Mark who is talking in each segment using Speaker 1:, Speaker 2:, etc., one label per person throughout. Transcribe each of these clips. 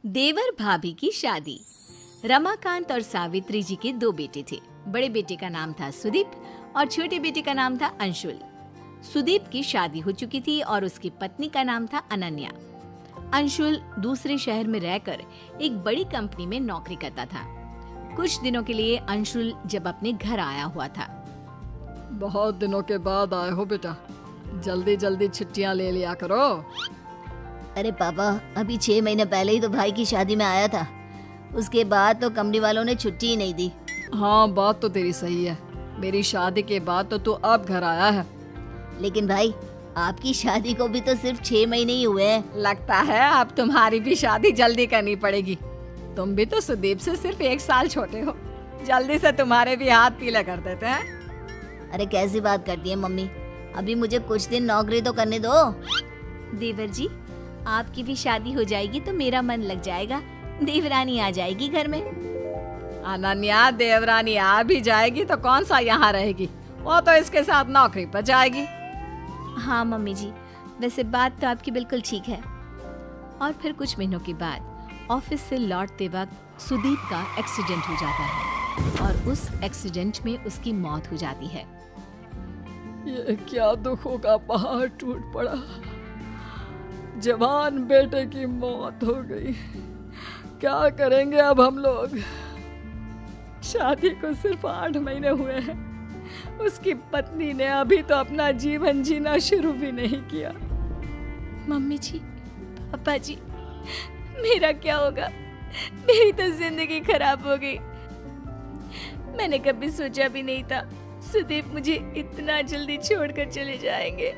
Speaker 1: देवर भाभी की शादी। रमाकांत और सावित्री जी के दो बेटे थे। बड़े बेटे का नाम था सुदीप और छोटे बेटे का नाम था अंशुल। सुदीप की शादी हो चुकी थी और उसकी पत्नी का नाम था अनन्या। अंशुल दूसरे शहर में रहकर एक बड़ी कंपनी में नौकरी करता था। कुछ दिनों के लिए अंशुल जब अपने घर आया हुआ था।
Speaker 2: बहुत दिनों के बाद आए हो बेटा, जल्दी जल्दी छुट्टियां ले लिया करो।
Speaker 3: अरे पापा, अभी 6 महीने पहले ही तो भाई की शादी में आया था। उसके बाद तो कंपनी वालों ने छुट्टी ही नहीं दी।
Speaker 2: हाँ, बात तो तेरी सही है। मेरी शादी के बाद तो तू अब घर आया है।
Speaker 3: लेकिन भाई, आपकी शादी को भी तो सिर्फ 6 महीने ही हुए हैं।
Speaker 1: लगता है अब तुम्हारी भी शादी जल्दी करनी पड़ेगी। तुम भी तो सुदीप से सिर्फ 1 साल छोटे हो। जल्दी से तुम्हारे भी हाथ पीले कर देते हैं।
Speaker 3: अरे कैसी बात करती है मम्मी, अभी मुझे कुछ दिन नौकरी तो करने दो।
Speaker 1: देवर जी, आपकी भी शादी हो जाएगी तो मेरा मन लग जाएगा। देवरानी आ जाएगी घर में। अनन्या, देवरानी आ भी जाएगी तो कौन सा यहाँ रहेगी, वो तो इसके साथ नौकरी पर जाएगी। हाँ मम्मी जी, वैसे बात तो आपकी बिल्कुल ठीक है। और फिर कुछ महीनों के बाद ऑफिस से लौटते वक्त सुदीप का एक्सीडेंट हो जाता है और उस एक्सीडेंट में उसकी मौत हो जाती है।
Speaker 2: ये क्या दुखों का पहाड़ टूट पड़ा। जवान बेटे की मौत हो गई। क्या करेंगे अब हम लोग। शादी को सिर्फ 8 महीने हुए हैं। उसकी पत्नी ने अभी तो अपना जीवन जीना शुरू भी नहीं किया।
Speaker 1: मम्मी जी, पापा जी, मेरा क्या होगा। मेरी तो जिंदगी खराब हो गई। मैंने कभी सोचा भी नहीं था सुदीप मुझे इतना जल्दी छोड़कर चले जाएंगे।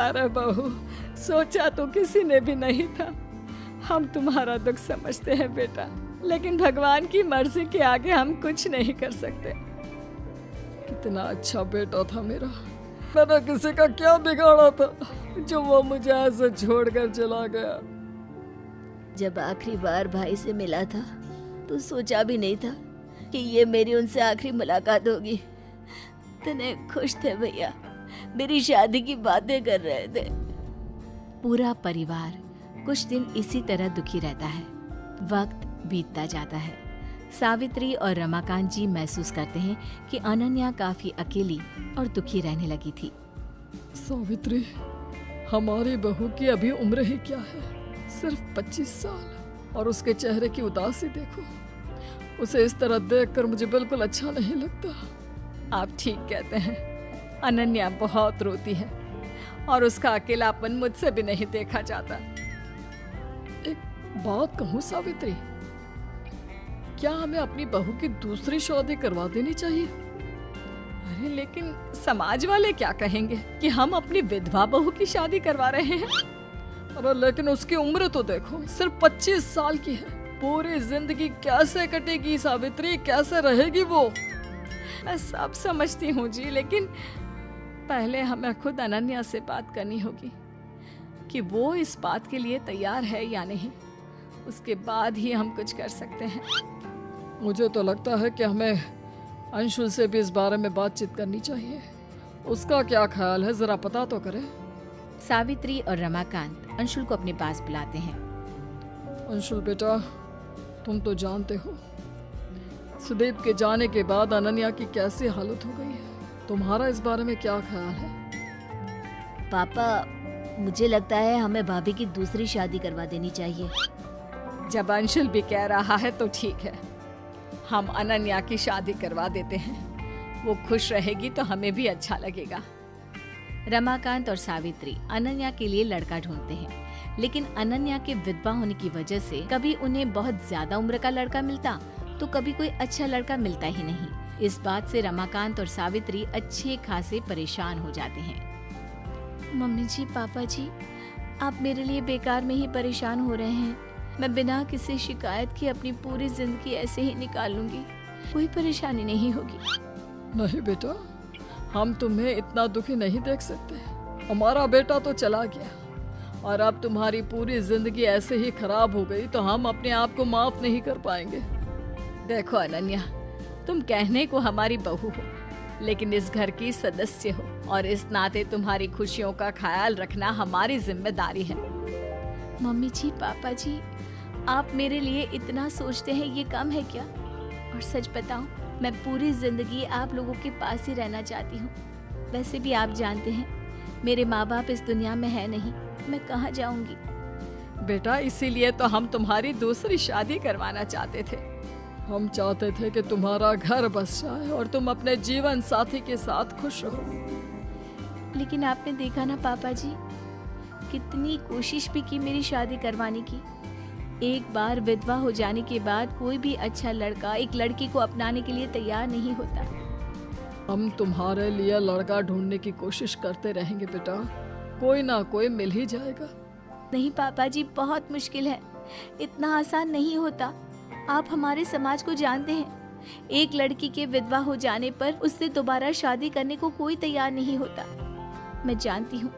Speaker 2: अरे बहू, सोचा तो किसी ने भी नहीं था। हम तुम्हारा दुख समझते हैं बेटा, लेकिन भगवान की मर्जी के आगे हम कुछ नहीं कर सकते। कितना अच्छा बेटा था मेरा। मैंने किसी का क्या बिगाड़ा था जो वो मुझे ऐसे छोड़कर चला गया।
Speaker 3: जब आखिरी बार भाई से मिला था तो सोचा भी नहीं था कि ये मेरी उनसे आखिरी मुलाकात होगी। इतने खुश थे भैया, मेरी शादी की बातें कर रहे थे।
Speaker 1: पूरा परिवार कुछ दिन इसी तरह दुखी रहता है। वक्त बीतता जाता है। सावित्री और रमाकांत जी महसूस करते हैं कि अनन्या काफी अकेली और दुखी रहने लगी थी।
Speaker 2: सावित्री, हमारी बहू की अभी उम्र ही क्या है, सिर्फ 25 साल, और उसके चेहरे की उदासी देखो। उसे इस तरह देखकर मुझे बिल्कुल अच्छा नहीं लगता।
Speaker 1: आप ठीक कहते हैं। अनन्या बहुत रोती है और उसका अकेलापन मुझसे भी नहीं देखा जाता।
Speaker 2: एक बात कहूँ सावित्री, क्या हमें अपनी बहू की दूसरी शादी करवा देनी चाहिए?
Speaker 1: अरे लेकिन समाज वाले क्या कहेंगे कि हम अपनी विधवा बहू की शादी करवा रहे हैं।
Speaker 2: अरे लेकिन उसकी उम्र तो देखो, सिर्फ 25 साल की है। पूरी जिंदगी कैसे कटेगी सावित्री, कैसे रहेगी वो?
Speaker 1: मैं सब समझती हूँ जी, लेकिन पहले हमें खुद अनन्या से बात करनी होगी कि वो इस बात के लिए तैयार है या नहीं। उसके बाद ही हम कुछ कर सकते हैं।
Speaker 2: मुझे तो लगता है कि हमें अंशुल से भी इस बारे में बातचीत करनी चाहिए। उसका क्या ख्याल है, जरा पता तो करें।
Speaker 1: सावित्री और रमाकांत अंशुल को अपने पास बुलाते हैं।
Speaker 2: अंशुल बेटा, तुम तो जानते हो सुदीप के जाने के बाद अनन्या की कैसी हालत हो गई है। तुम्हारा इस बारे में क्या ख्याल है?
Speaker 3: पापा, मुझे लगता है हमें भाभी की दूसरी शादी करवा देनी चाहिए।
Speaker 1: जब अंशुल भी कह रहा है तो ठीक है, हम अनन्या की शादी करवा देते हैं। वो खुश रहेगी तो हमें भी अच्छा लगेगा। रमाकांत और सावित्री अनन्या के लिए लड़का ढूंढते हैं, लेकिन अनन्या के विधवा होने की वजह से कभी उन्हें बहुत ज्यादा उम्र का लड़का मिलता तो कभी कोई अच्छा लड़का मिलता ही नहीं। इस बात से रमाकांत और सावित्री अच्छे खासे परेशान हो जाते हैं। मम्मी जी, पापा जी, आप मेरे लिए बेकार में ही परेशान हो रहे हैं। मैं बिना किसी शिकायत के अपनी पूरी जिंदगी ऐसे ही निकाल लूंगी। कोई परेशानी नहीं होगी।
Speaker 2: नहीं बेटा, हम तुम्हें इतना दुखी नहीं देख सकते। हमारा बेटा तो चला गया और अब तुम्हारी पूरी जिंदगी ऐसे ही खराब हो गई तो हम अपने आप को माफ नहीं कर पाएंगे।
Speaker 1: देखो अनन्या, तुम कहने को हमारी बहू हो, लेकिन इस घर की सदस्य हो और इस नाते तुम्हारी खुशियों का ख्याल रखना हमारी जिम्मेदारी है। मम्मी जी, पापा जी,
Speaker 3: आप मेरे लिए इतना सोचते हैं ये कम है क्या? और सच बताऊं, मैं पूरी जिंदगी आप लोगों के पास ही रहना चाहती हूँ। वैसे भी आप जानते हैं मेरे माँ बाप इस दुनिया में है नहीं, मैं कहाँ जाऊंगी?
Speaker 2: बेटा इसीलिए तो हम तुम्हारी दूसरी शादी करवाना चाहते थे। हम चाहते थे कि तुम्हारा घर बस जाए और तुम अपने जीवन साथी के साथ खुश रहो।
Speaker 3: लेकिन आपने देखा ना पापा जी, कितनी कोशिश भी की मेरी शादी करवाने की। एक बार विधवा हो जाने के बाद कोई भी अच्छा लड़का एक लड़की को अपनाने के लिए तैयार नहीं होता।
Speaker 2: हम तुम्हारे लिए लड़का ढूंढने की कोशिश करते रहेंगे बेटा, कोई ना कोई मिल ही जाएगा।
Speaker 3: नहीं पापा जी, बहुत मुश्किल है, इतना आसान नहीं होता। आप हमारे समाज को जानते हैं, एक लड़की के विधवा हो जाने पर उससे दोबारा शादी करने को कोई तैयार नहीं होता। मैं जानती हूँ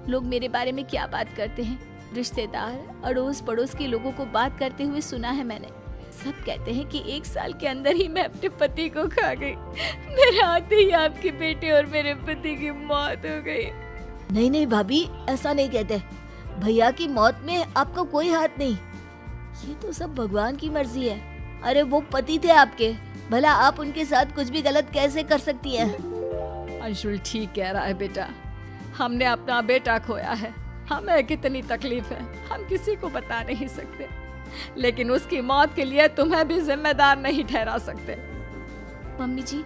Speaker 3: लोग मेरे बारे में क्या बात करते हैं। रिश्तेदार, अड़ोस पड़ोस के लोगों को बात करते हुए सुना है मैंने। सब कहते हैं कि 1 साल के अंदर ही मैं अपने पति को खा गई। मेरे आते ही आपके बेटे और मेरे पति की मौत हो गई।
Speaker 4: नहीं नहीं भाभी, ऐसा नहीं कहते। भैया की मौत में आपका कोई हाथ नहीं, ये तो सब भगवान की मर्जी है। अरे वो पति थे आपके, भला आप उनके साथ कुछ भी गलत कैसे कर सकती है?
Speaker 2: अंशुल ठीक कह रहा है बेटा, हमने अपना बेटा खोया है, हमें कितनी तकलीफ है हम किसी को बता नहीं सकते, लेकिन उसकी मौत के लिए तुम्हें भी जिम्मेदार नहीं ठहरा सकते।
Speaker 3: मम्मी जी,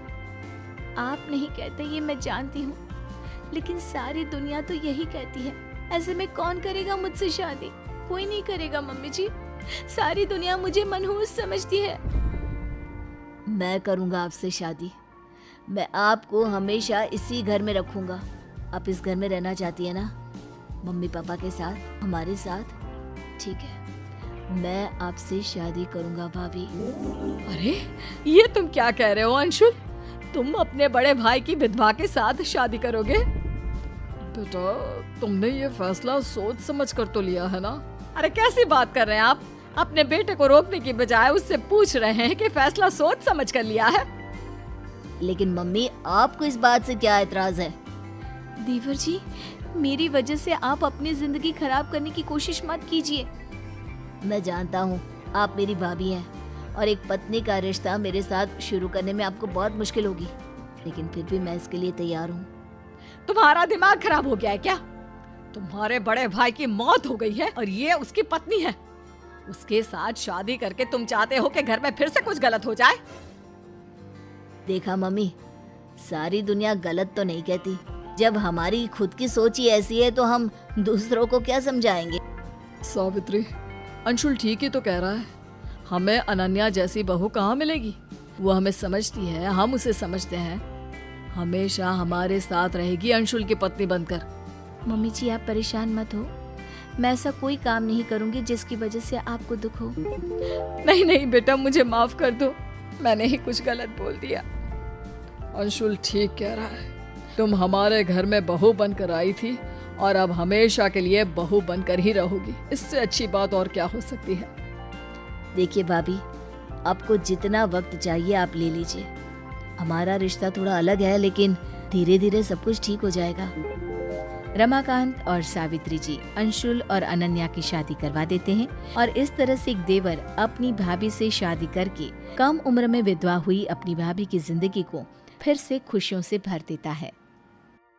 Speaker 3: आप नहीं कहते ये मैं जानती हूँ, लेकिन सारी दुनिया तो यही कहती है। ऐसे में कौन करेगा मुझसे शादी? कोई नहीं करेगा मम्मी जी, सारी दुनिया मुझे मनहूस समझती है।
Speaker 4: मैं करूंगा आपसे शादी, मैं आपको हमेशा इसी घर में रखूंगा। आप इस घर में रहना चाहती है ना, मम्मी पापा के साथ, हमारे साथ? ठीक है, मैं आपसे शादी करूंगा भाभी।
Speaker 2: अरे ये तुम क्या कह रहे हो अंशुल? तुम अपने बड़े भाई की विधवा के साथ शादी करोगे? बेटा तुमने ये फैसला सोच समझ कर तो लिया है ना? अरे कैसी बात कर रहे हैं आप? अपने बेटे को रोकने की बजाय उससे पूछ रहे हैं कि फैसला सोच समझ कर लिया है।
Speaker 4: लेकिन मम्मी, आपको इस बात से क्या एतराज है?
Speaker 3: देवर जी, मेरी वजह से आप अपनी जिंदगी खराब करने की कोशिश मत कीजिए।
Speaker 4: मैं जानता हूँ आप मेरी भाभी हैं और एक पत्नी का रिश्ता मेरे साथ शुरू करने में आपको बहुत मुश्किल होगी, लेकिन फिर भी मैं इसके लिए तैयार हूँ।
Speaker 2: तुम्हारा दिमाग खराब हो गया है क्या? तुम्हारे बड़े भाई की मौत हो गई है और ये उसकी पत्नी है। उसके साथ शादी करके तुम चाहते हो कि घर में फिर से कुछ गलत हो जाए?
Speaker 4: देखा मम्मी, सारी दुनिया गलत तो नहीं कहती। जब हमारी खुद की सोच ही ऐसी है तो हम दूसरों को क्या समझाएंगे?
Speaker 2: सावित्री, अंशुल ठीक ही तो कह रहा है। हमें अनन्या जैसी बहू कहाँ मिलेगी? वो हमें समझती है, हम उसे समझते हैं। हमेशा हमारे साथ रहेगी अंशुल की पत्नी बनकर।
Speaker 3: मम्मी जी, आप परेशान मत हो, मैं ऐसा कोई काम नहीं करूंगी जिसकी वजह से आपको दुख हो।
Speaker 2: नहीं नहीं बेटा, मुझे माफ कर दो, मैंने ही कुछ गलत बोल दिया। अंशुल ठीक कह रहा है, तुम हमारे घर में बहू बनकर आई थी और अब हमेशा के लिए बहू बनकर ही रहोगी। इससे अच्छी बात और क्या हो सकती है?
Speaker 4: देखिए भाभी, आपको जितना वक्त चाहिए आप ले लीजिए। हमारा रिश्ता थोड़ा अलग है, लेकिन धीरे धीरे सब कुछ ठीक हो जाएगा।
Speaker 1: रमाकांत और सावित्री जी अंशुल और अनन्या की शादी करवा देते हैं और इस तरह से एक देवर अपनी भाभी से शादी करके कम उम्र में विधवा हुई अपनी भाभी की जिंदगी को फिर से खुशियों से भर देता है।